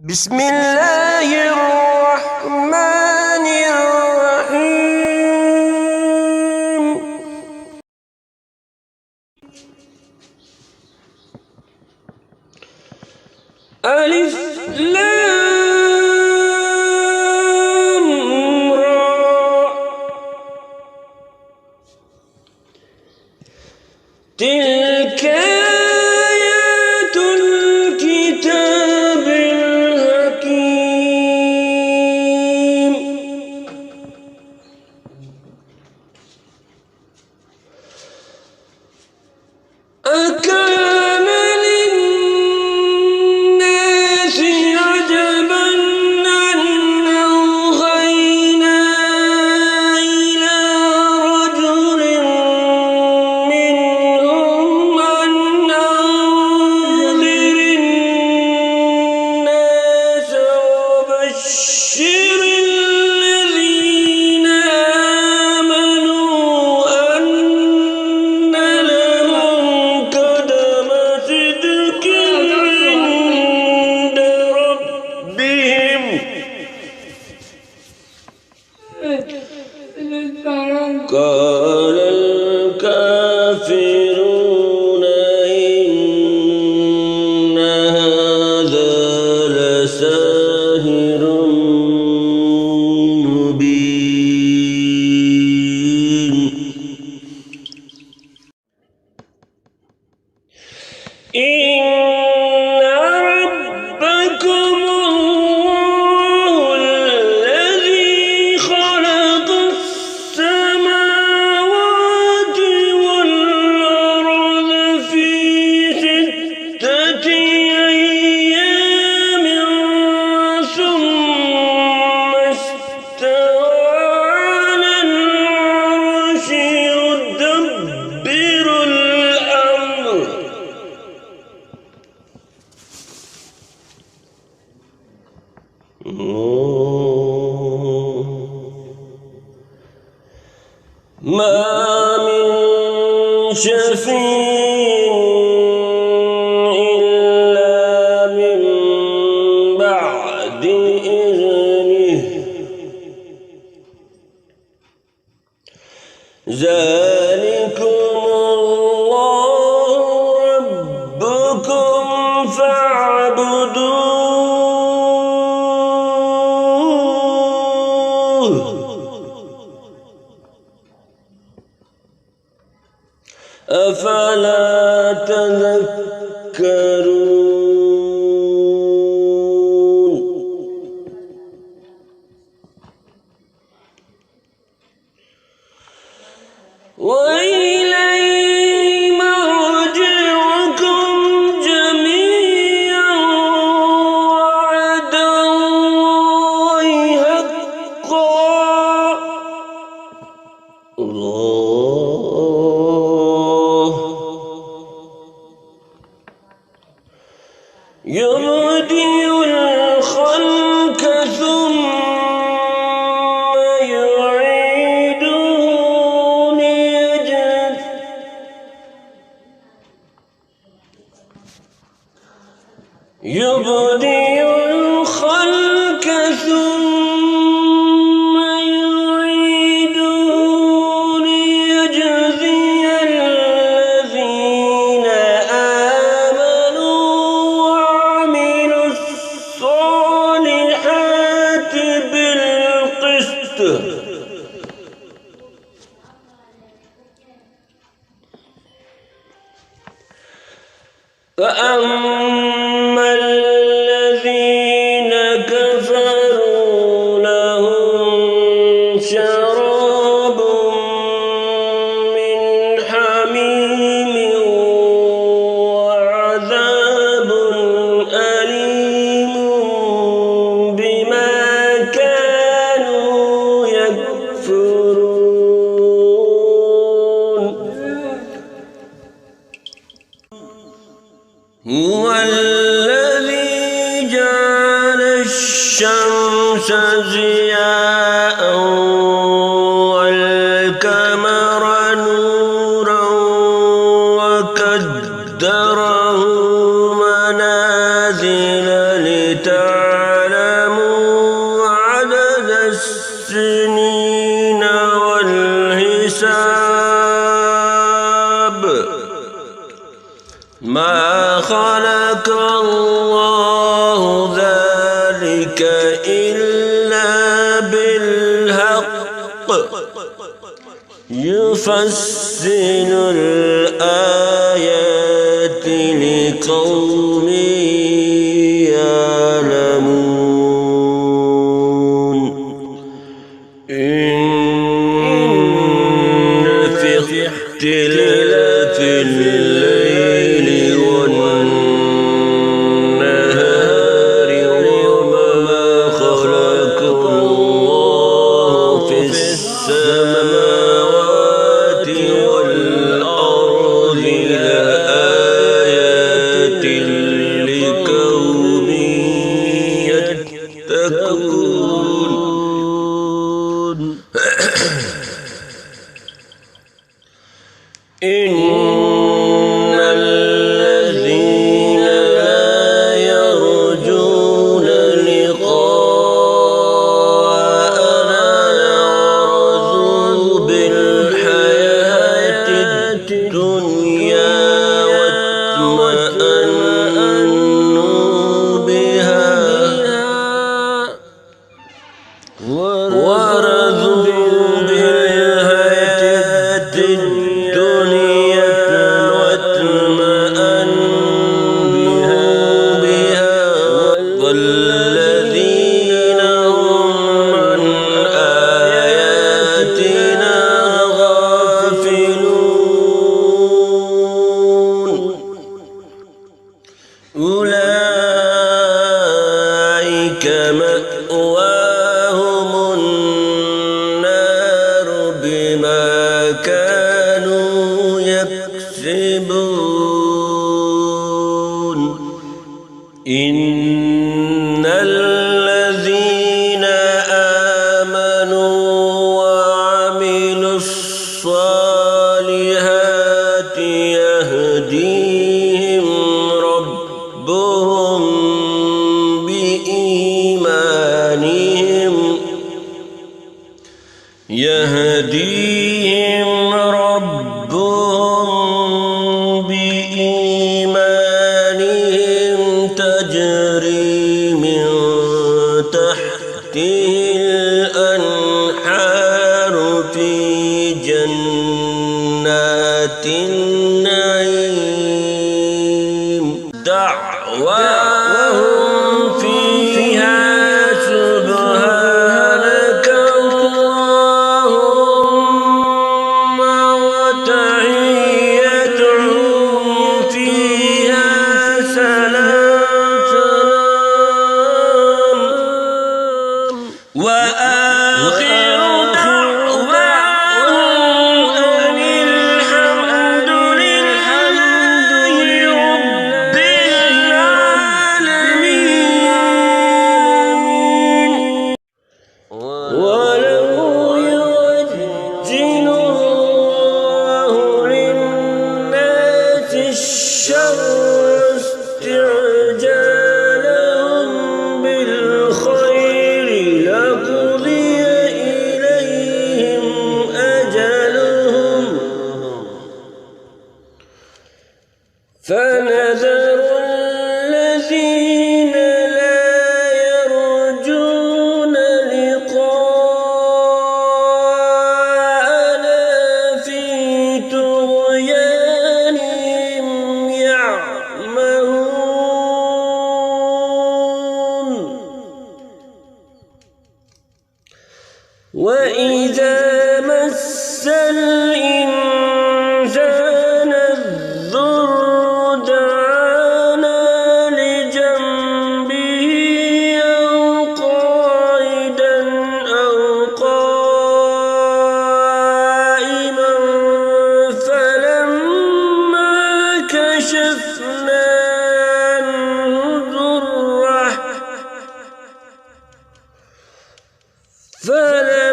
بسم الله الرحمن الرحيم. ألف لام را تلك آيات الكتاب الحكيم. أكان للناس عجبا أن أوحينا إلى رجل منهم أن أنذر الناس وبشر الذين آمنوا أن لهم قدم صدق عند ربهم. قال الكافرون إن هذا لساحر مبين. إن ربكم الله الذي خلق السماوات والأرض في 6 أيام ثم استوى على العرش يدبر الأمر. ما من شفيع إلا من بعد إذنه. ذلكم الله ربكم فاعبدوه. أفلا تذكرون. وإليه مرجعكم جميعا وعد الله حقا. الله يبدئ الخلق ثم يعيده يبدئ الخلق ثم يعيده ليجزي الذين آمنوا وعملوا الصالحات بالقسط. فأما الذين كفروا لهم شراب من حميم وعذاب أليم بما كانوا يكفرون. هو الذي جعل الشمس ضياء والقمر نورا وقدره منازل لتعلموا لتعلموا عدد السنين والحساب ما خلق الله ذلك إلا بالحق يفصل الآيات لقوم يعلمون إن في اختلاف الليل والنهار وما خلق الله في السماوات والأرض لآيات لقوم يتقون إن الذين لا يرجون لقاءنا رضوا بالحياة الدنيا واطمأنوا بها ورضوا بالحياة الدنيا واطمأنوا بها والذين هم عن آياتنا غافلون أولئك مأواهم النار بما كانوا يكسبون إن الذين آمنوا وعملوا الصالحات يهديهم ربهم بإيمانهم تجري من تحته الأنهار في جنات النعيم دعواهم فيها سبحانك اللهم وتحيتهم فيها سلام وآخر دعواهم أن الحمد لله رب العالمين ولو يعجل الله للناس الشر استعجالهم بالخير لقضي إليهم أجلهم فنذر الذين لا يرجون لقاءنا في طغيانهم يعمهون وإذا مس الإنسان الضر دعانا لجنبه أو قاعدا أو قائما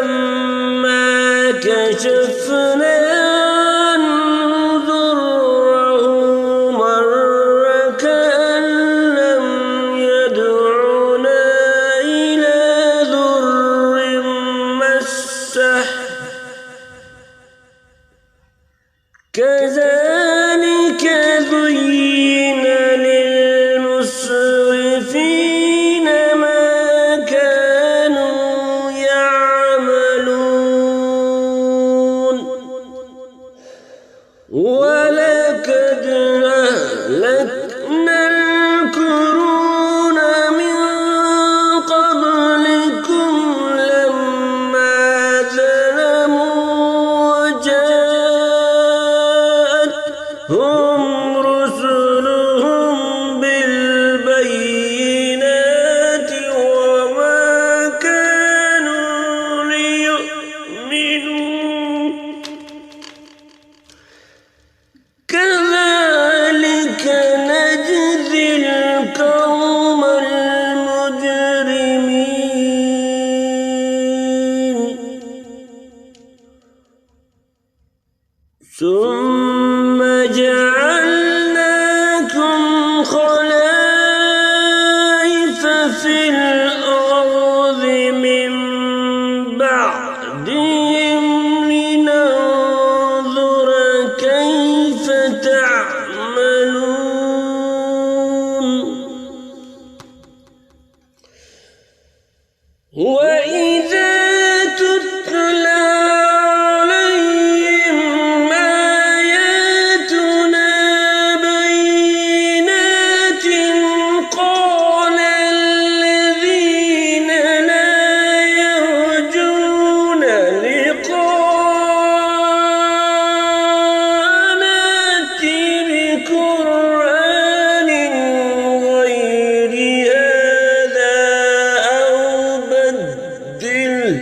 فلما كشفنا عنه ضره مر كأن لم يدعنا ثم جعلناكم خلائف في الأرض من بعدهم لننظر كيف تعملون وإذا تتلى عليهم آياتنا بينات قال الذين لا يرجون لقاءنا ائت بقرآن غير هذا أو بدله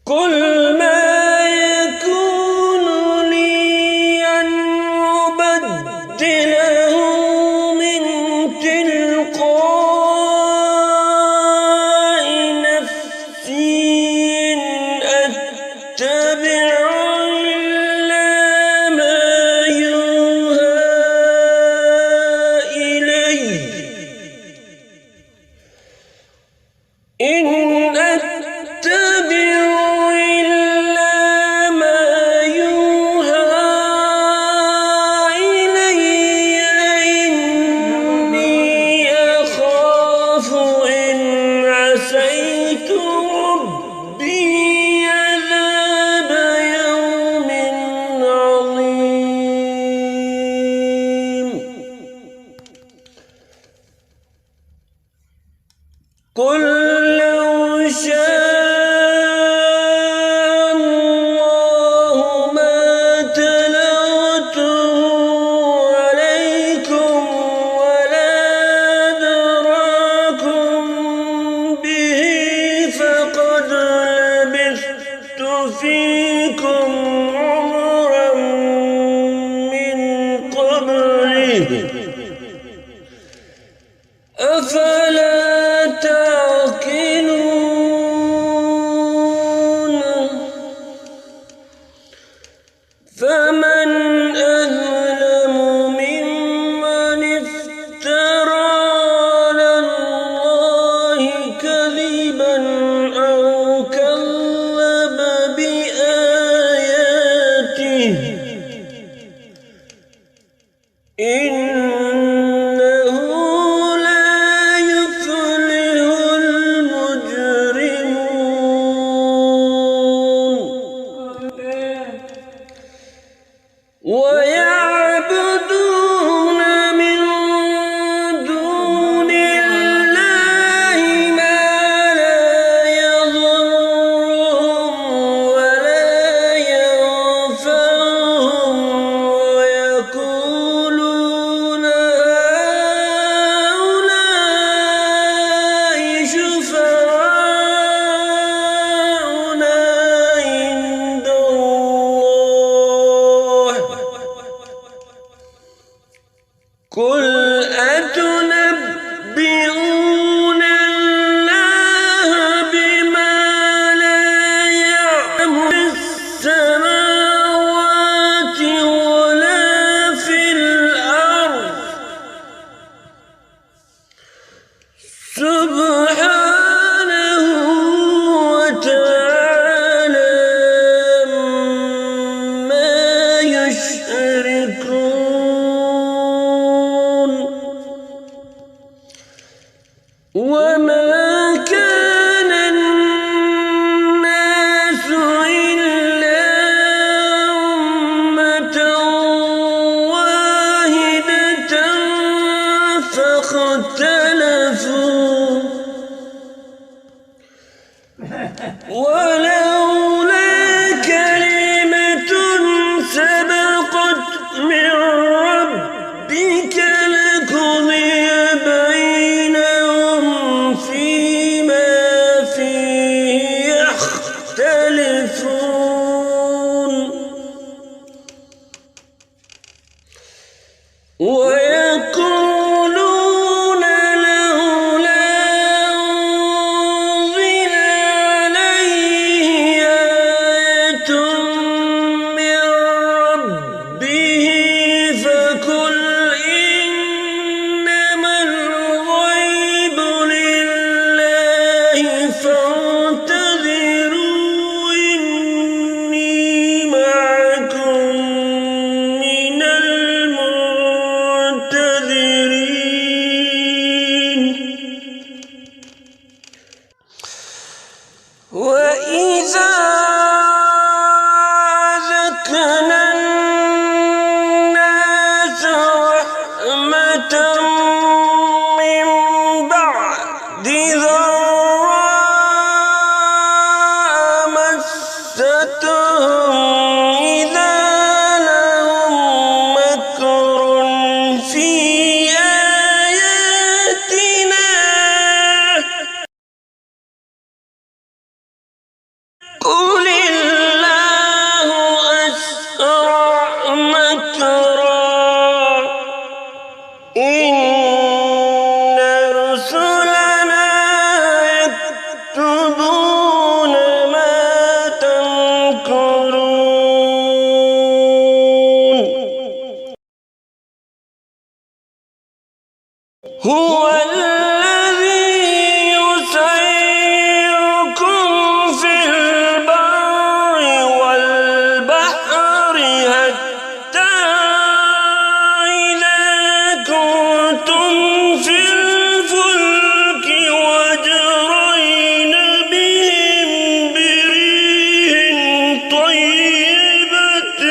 قل ما يكون لي أن أبدله من تلقاء نفسي إن أتبع إلا ما يوحى إلي إن أتبع إلا ما يوحى إلي إني أخاف إن عصيت ربي عذاب يوم عظيم قل لو شاء الله ما تلوته عليكم ولا أدراكم به فقد لبثت فيكم عمرا من قبله أفلا تعقلون فمن أظلم ممن افترى على الله كذبا أو كذب بآياته إنه لا يفلح المجرمون ويعبدون من دون الله ما لا يضرهم ولا ينفعهم ويقولون هؤلاء شفعاؤنا عند الله قل أتنبئون الله بما لا يعلم في السماوات ولا في الأرض سبحانه وتعالى عما يشركون وما كان الناس إلا أمة واحدة فاختلفوا ولولا كلمة سبقت من ربك لقضي بينهم فيما فيه يختلفون ويقولون لولا أنزل عليه هو الذي يسيركم في البر والبحر حتى إذا كنتم في الفلك وجرين بهم بريح طيبة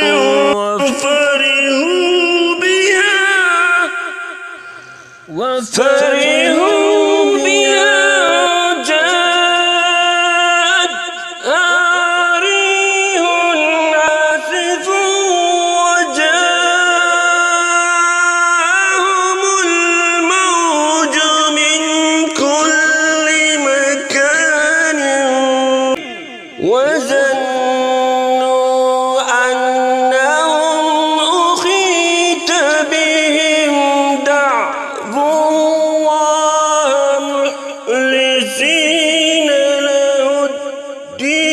وفرحوا بها جاءتها ريح عاصف وجاءهم الموج من كل مكان وظنوا أنهم أحيط بهم دعوا الله مخلصين له الدين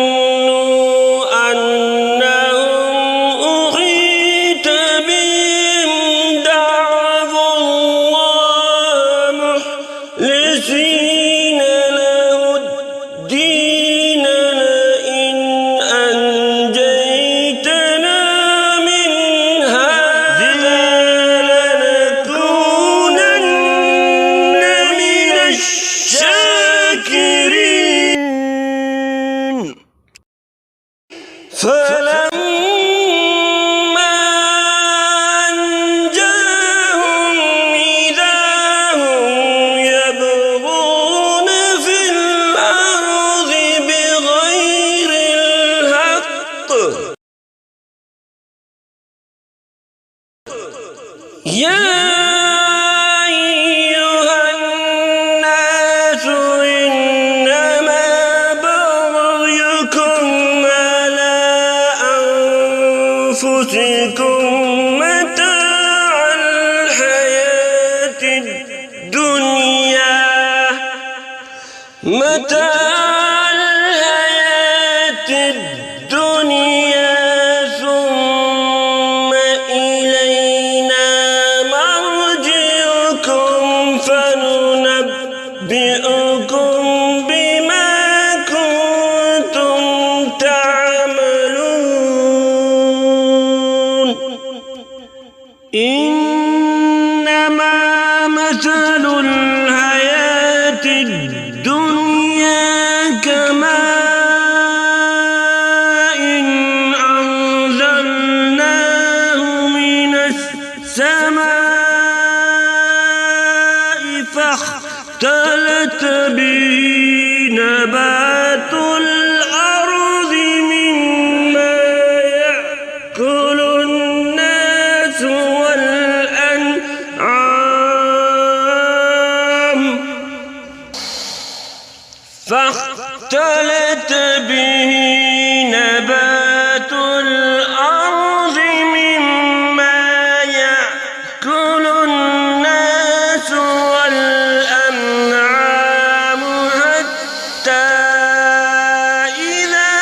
وظنوا أنهم أحيط بهم دعوا الله مخلصين له الدين لئن أنجيتنا من هذا لنكونن من الشاكرين فلما أنجاهم إذا هم يبغون في الأرض بغير الحق يا أيها الناس إنما بغيكم على أنفسكم متاع الحياة الدنيا ثم إلينا مرجعكم فننبئكم بما كنتم تعملون إنما مثل الحياة الدنيا كماء أنزلناه من السماء فاختلط به نبات الأرض مما يأكل الناس والأنعام فاختلط به نبات الأرض مما يأكل الناس والأنعام حتى إذا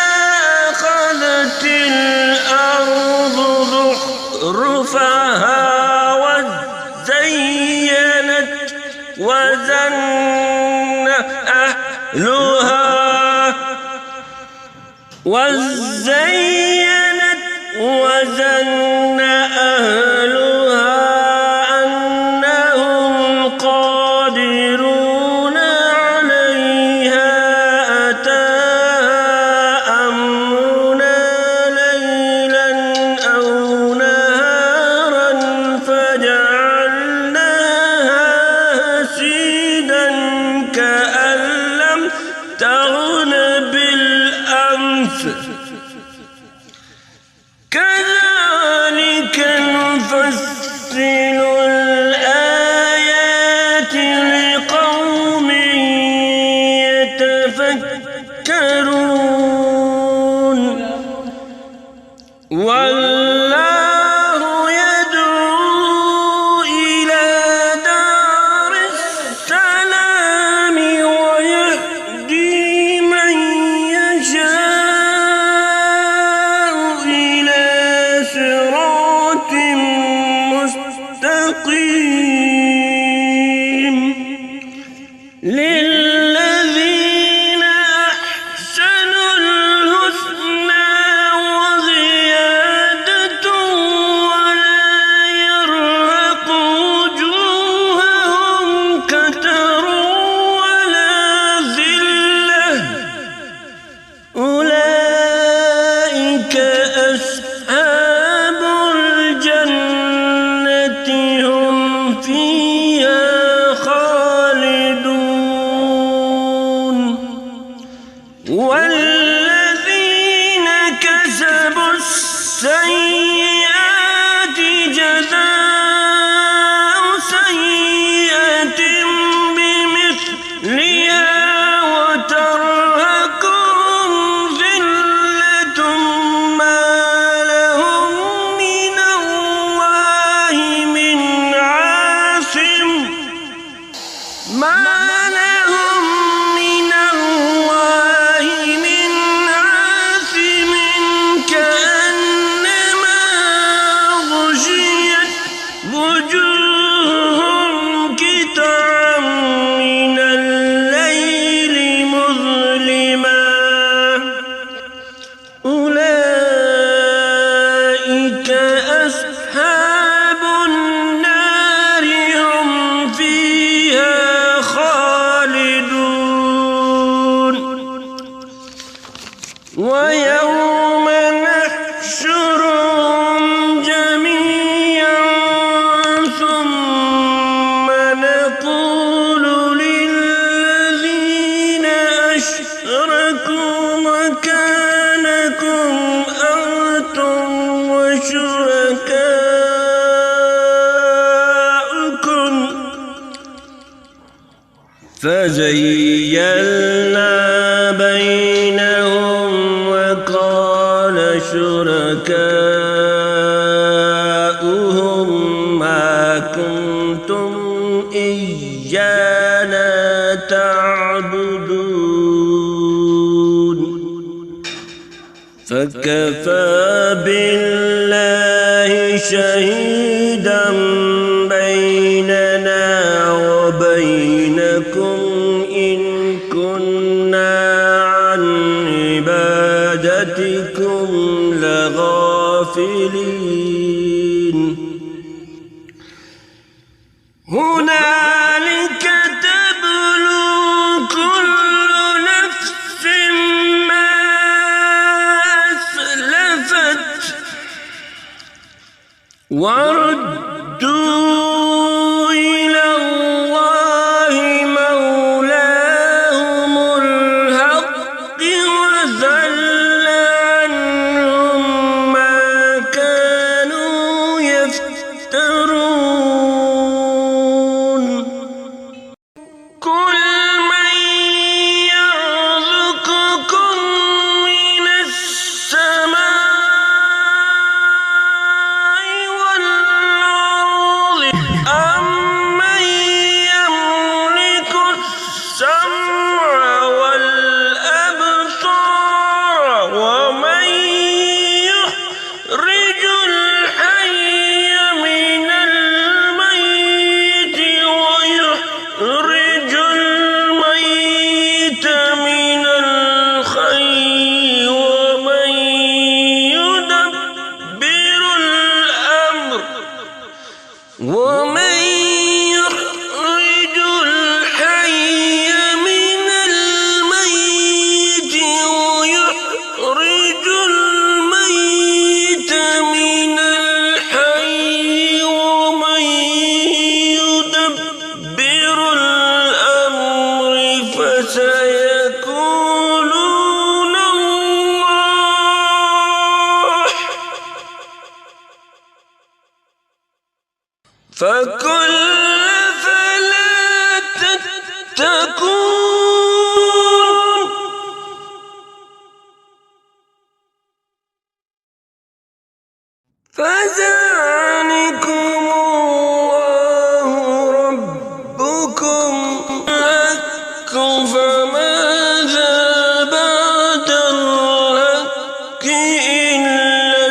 أخذت الأرض زخرفها وظن أهلها أنهم قادرون عليها أتاها أمرنا ليلا أو نهارا فجعلناها حصيدا كأن لم تغن بالأمس كذلك نفصل الآيات لقوم يتفكرون والله يدعو إلى دار السلام ويهدي من يشاء إلى صراط مستقيم للذين أحسنوا الحسنى وزيادة ولا يرهق وجوههم قتر ولا ذلة أولئك أصحاب الجنة هم فيها خالدون والذين كسبوا السيئات جزاء سيئة بمثلها وترهقهم ذلة ما لهم من الله من عاصم كأنما غشيت وجوههم قطعا من الليل مظلما أولئك أصحاب النار هم فيها خالدون ويوم نحشرهم جميعا ثم نقول للذين أشركوا مكانكم أنتم وشركاؤكم فزيّلنا بينهم وقال شركاؤهم ما كنتم إيانا تعبدون فكفى بالله شهيدا بيننا وبينكم إن كنا عن عبادتكم لغافلين هنالك تبلو كل نفس ما أسلفت وردوا إلى الله مولاهم الحق وضل عنهم ما كانوا يفترون قل من يرزقكم من السماء والأرض أمن يملك السمع والأبصار ومن يخرج الحي من الميت ويخرج الميت من الحي ومن يدبر الأمر ومن يخرج الحي من الميت ويخرج الميت من الحي ومن يدبر الأمر فسيقولون الله فقل فلا تتقون فذلكم الله ربكم الحق فماذا بعد الحق إلا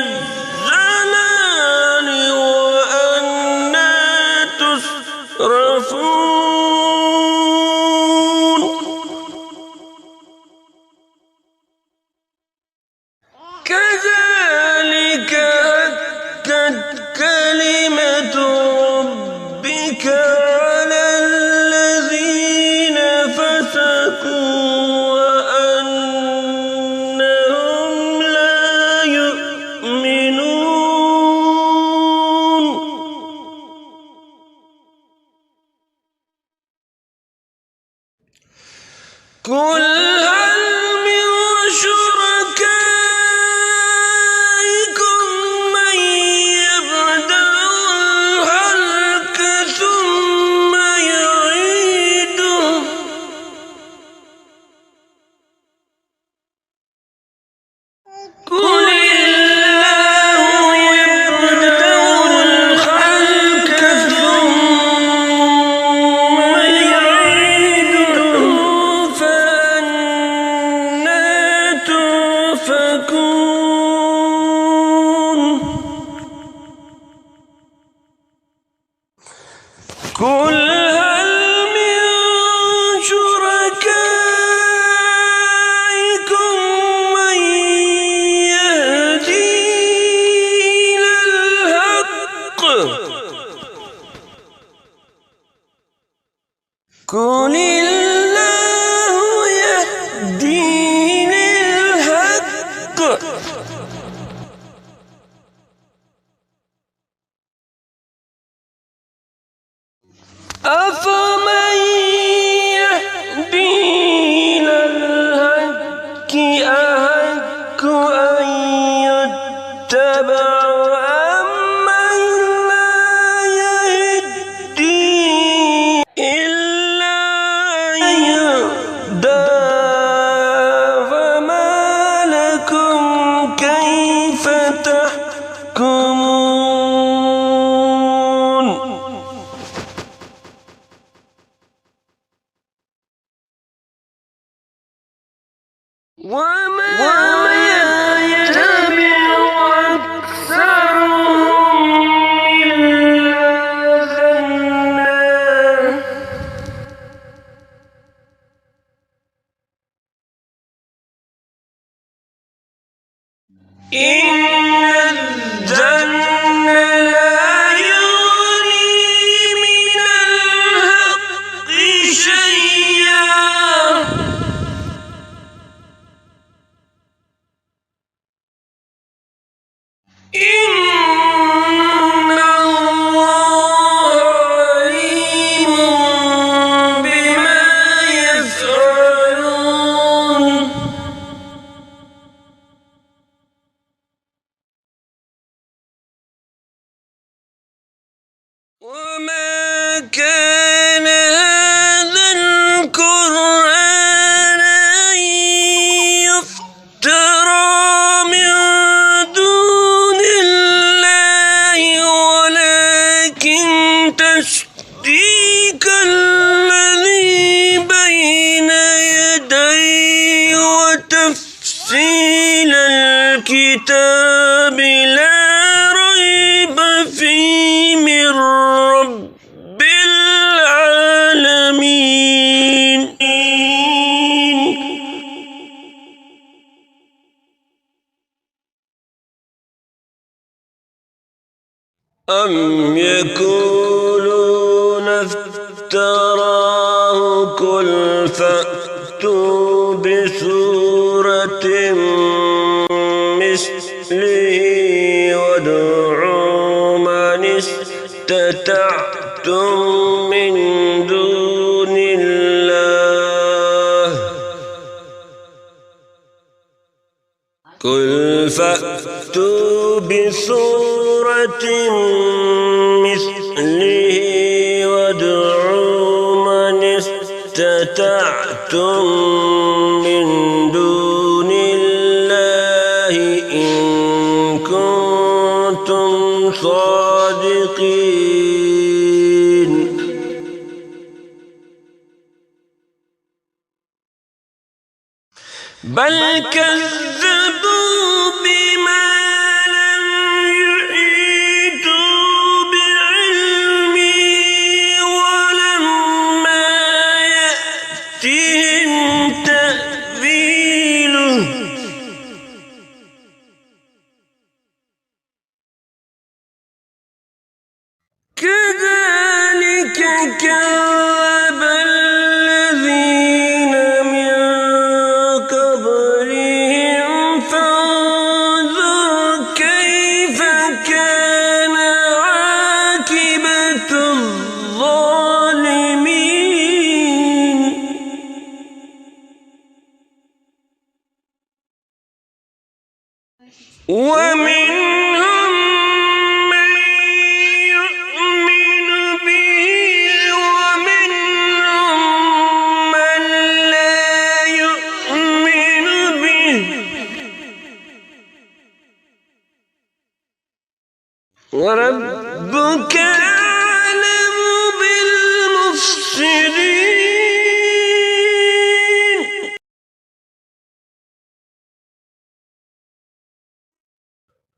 الضلال وأنى قل هل من شركائكم من يبدأ الخلق ثم يعيده قل الله يبدأ الخلق ثم يعيده فأنى تؤفكون قل هل من شركائكم من يهدي إلى الحق قل الله يهدي للحق أفمن يهدي إلى الحق أحق أن يتبع أمن لا يهدي إلا أن يهدى فما لكم كيف تحكمون وما يتبع أكثرهم إلا ظنا إن الظن لا يغني من الحق شيئا إن الله عليم بما يفعلون وما كان هذا القرآن أن يفترى من دون الله ولكن تصديق الذي بين يديه وتفصيل الكتاب لا ريب فيه من رب العالمين أم يقولون افتراه قل فأتوا بسورة مثله وادعوا من استطعتم من دون الله قل فأتوا بسورة مثله وادعوا من استطعتم من دون الله إن كنتم صادقين بل كذبوا بما لم يحيطوا بعلمه ولما يأتهم تأويله كذلك كذب الذين من قبلهم فانظر كيف كان عاقبة الظالمين ومنهم من يؤمن به ومنهم من لا يؤمن به وربك أعلم بالمفسدين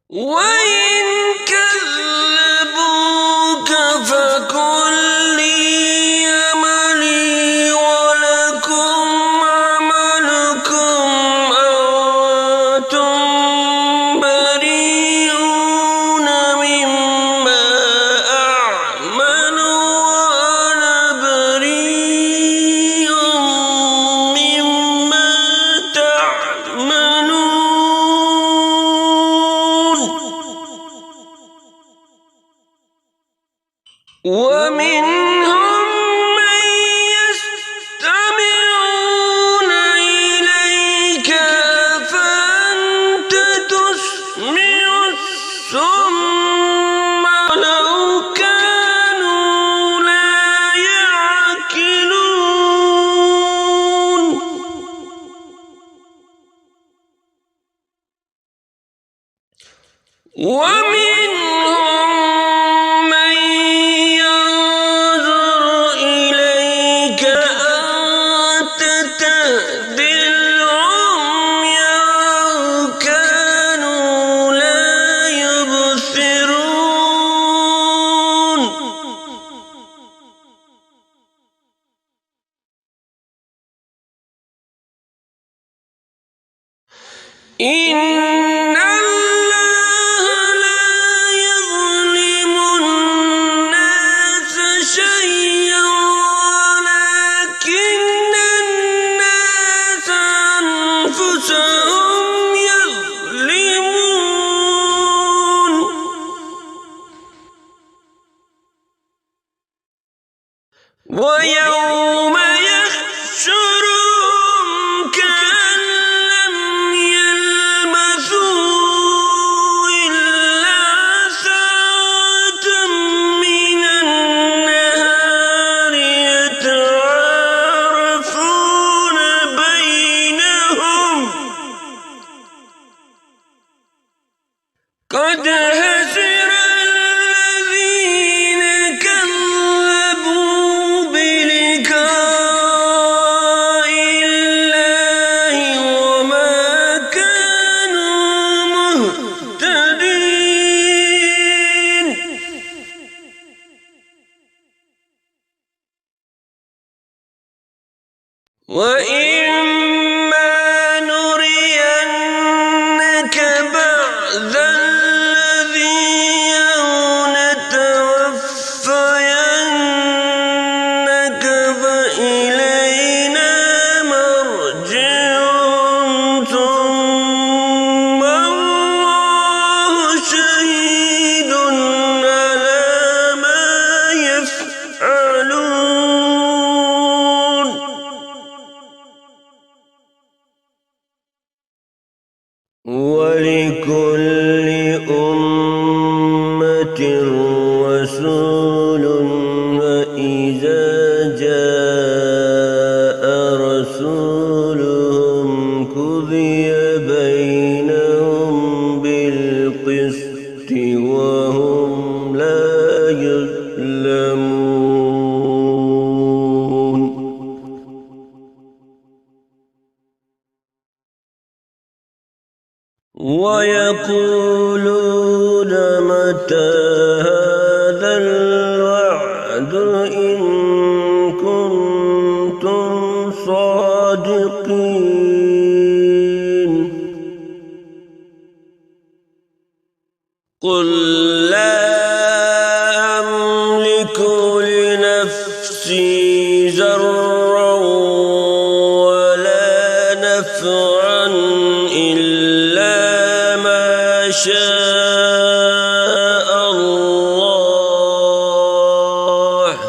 وإن كذبوك فقل لي عملي ولكم عملكم أنتم بريئون مما أعمل وأنا بريء مما تعملون ومنهم من يستمعون إليك فأنت تسمع الصم لو كانوا لا يعقلون ومنهم من ينظر إليك أنت تهدي العمي ولو كانوا لا يبصرون إن الله لا يظلم الناس شيئا ولكن الناس أنفسهم يظلمون ويوم يحشرهم كأن لم يلبثوا إلا ساعة من النهار يتعارفون بينهم قد خسر الذين كذبوا بلقاء الله وما كانوا مهتدين وإما نرينك بعض الذي أو نتوفينك فإلينا مرجعهم ثم الله شهيد على ما يفعلون ولكل أمة رسول وإذا جاء رسولهم قضي بينهم بالقسط وهم لا يظلمون ويقولون متى هذا الوعد إن كنتم صادقين قل لا أملك لنفسي ضرا ولا نفعا إلا ما شاء الله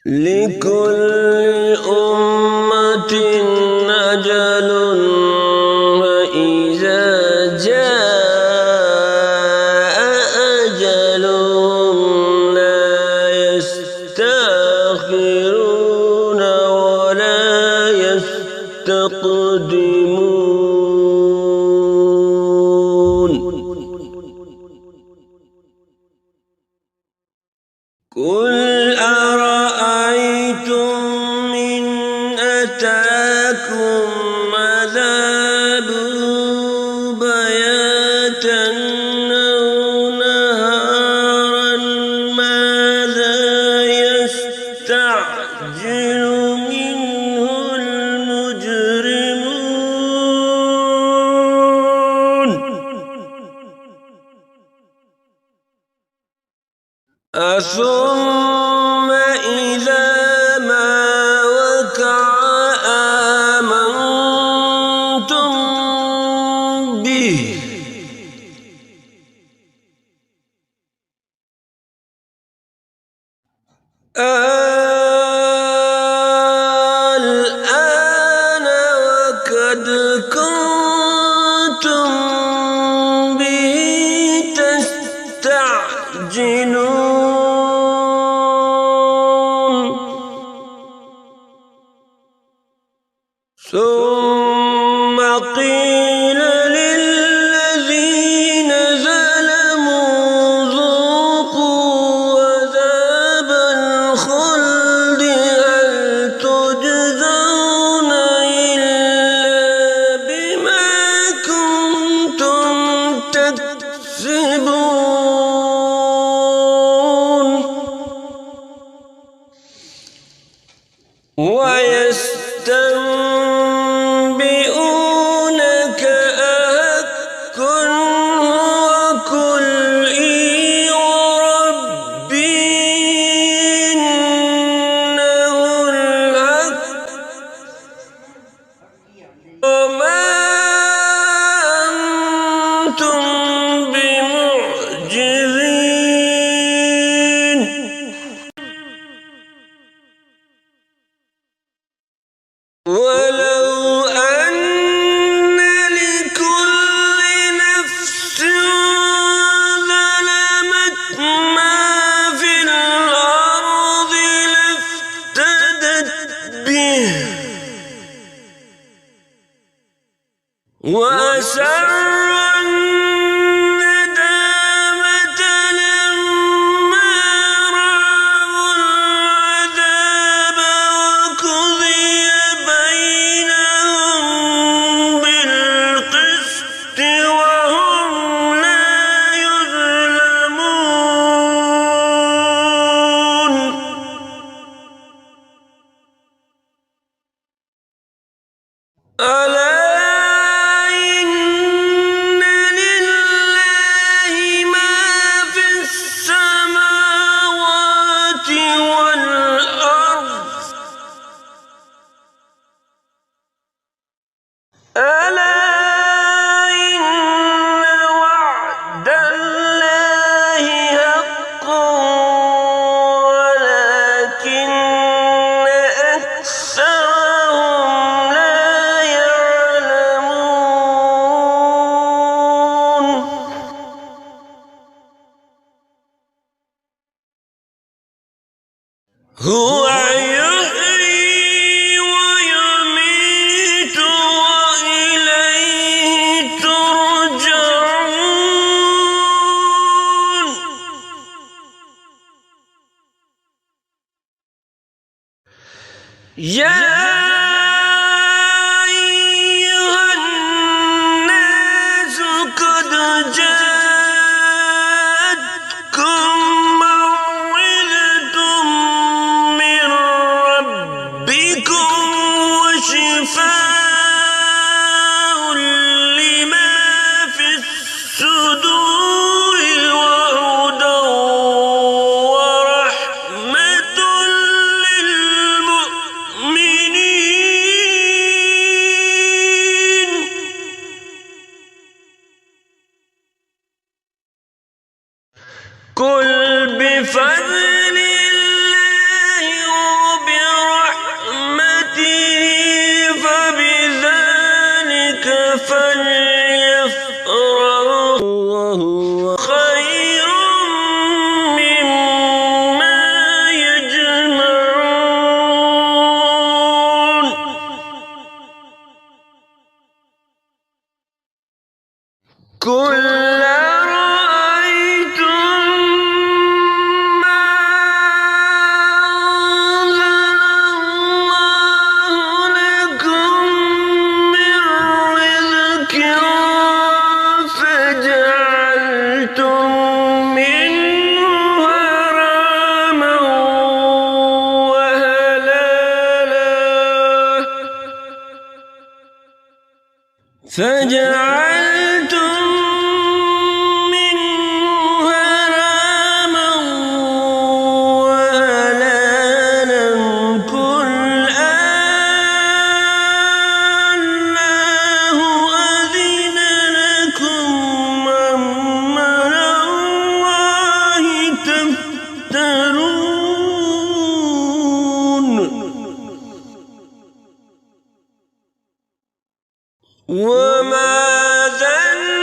لكل أمة ثم إذا ما وقع آمنتم به الآن وقد كنتم به تستعجلون ثم قيل للذين ظلموا ذوقوا عذاب الخلد هل تجزون إلا بما كنتم تكسبون ويستنبئونك أحق هو قل إي وربي إنه الحق وما أنتم بمعجزين ولو أن لكل نفس ظلمت ما في الأرض لافتدت به وأسروا الندامة لما رأوا العذاب وقضي بينهم بالقسط وهم لا يظلمون ألا إن لله ما في السماوات والأرض ألا إن وعد الله حق ولكن أكثرهم لا يعلمون هو يحيي ويميت وإليه ترجعون يا أيها الناس قد جاءتكم موعظة من ربكم وشفاء لما في الصدور وهدى ورحمة للمؤمنين قل بفضل الله وبرحمته فبذلك فليفرحوا وهو خير مما يجمعون قل أرأيتم ما أنزل الله لكم من رزق فجعلتم منه حراما وحلالا فجعلتم منه حراما وما زلنا